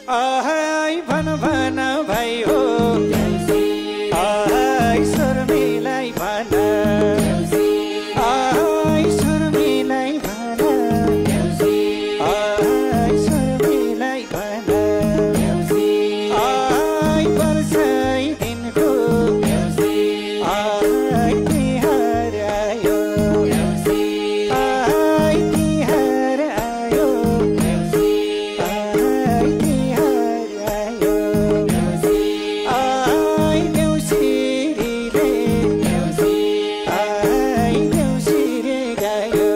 आहै भन भन भाइ हो आहै सुर्मीलाई भन आहै सुर्मीलाई भन आहै सुर्मीलाई भन आहै वर्षै दिनको आहै तिहार आयो आहै तिहार आयो आहै तिहार आयो आहै देउसिरीले आहै देउसिरे गायो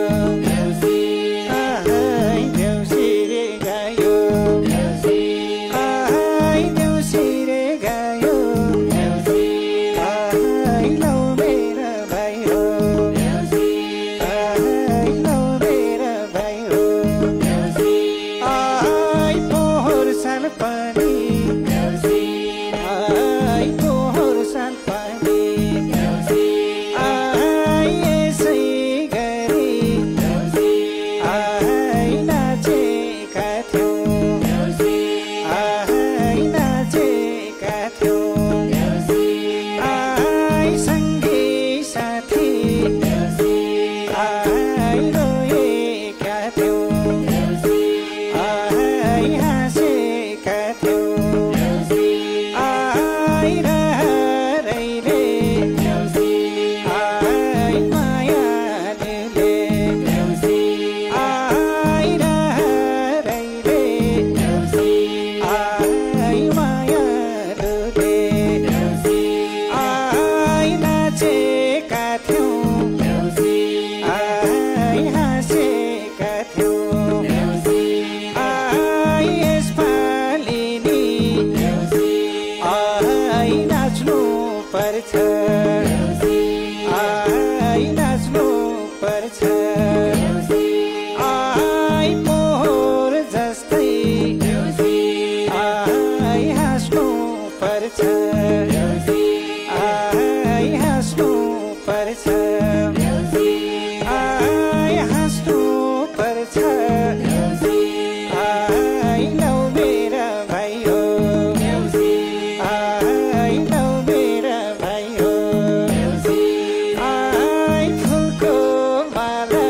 आहै देउसिरे गायो आहै देउसिरे गायो आहै लौ मेरा भाइ हो आहै लौ मेरा भाइ हो आहै पोहोर साल पनि आहै पोहोर साल पनि आहै यसै गरी आहै नाचेका थियौँ आहै नाचेका थियौँ आहै सँगै साथी आहै रोएका थियौँ आहै हाँसेका थियौँ आहै रहरैले आहै मायाले आहै रहरैले आहै मायाले आहै नाचेका थियौँ आहै हाँसेका थियौँ आहै यसपालि नि आहै नाच्नु पर्छ आहै नाच्नु पर्छ आहै पोहोर जस्तै आहै हाँस्नु पर्छ आहै हाँस्नु पर्छ आहै हाँस्नु पर्छ आहै लौ मेरा भाइ हो आहै लौ मेरा भाइ हो आहै फुलको माला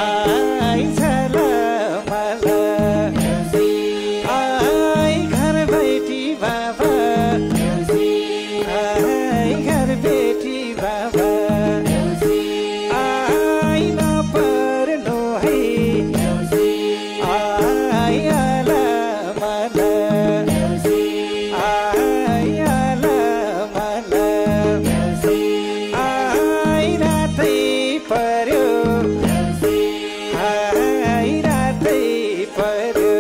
आहै झलमाला आहै घर बेटी बाबा आहै घर बेटी बाबा आहै नपर्नु है आहै अलमला आहै अलमला आहै रातै पर्यो आहै रातै पर्यो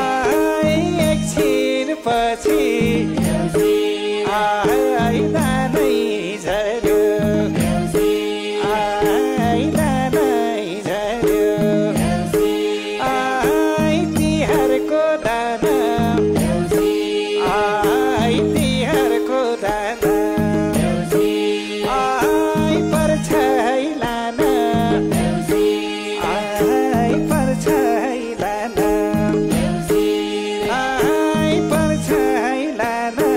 आहै एकछिन पछि आहै दानै झर्यो आहै दानै झर्यो आहै तिहारको दाना आहै तिहारको दाना आहै पर्छ है लाना आहै पर्छ है लाना आहै पर्छ है लाना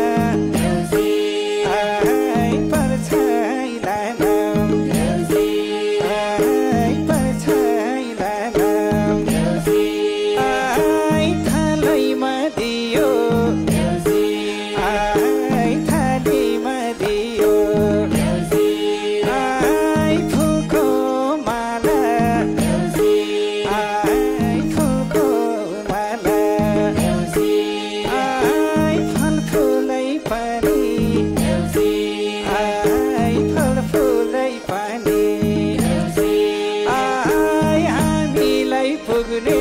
आहै पर्छ है लाना आहै पर्छ है लाना आहै थालैमा दियो आहै थालीमा दियो आहै फुलको माला आहै फुलको माला आहै फलफुलै पनि आहै फलफुलै पनि आहै हामीलाई पुग्ने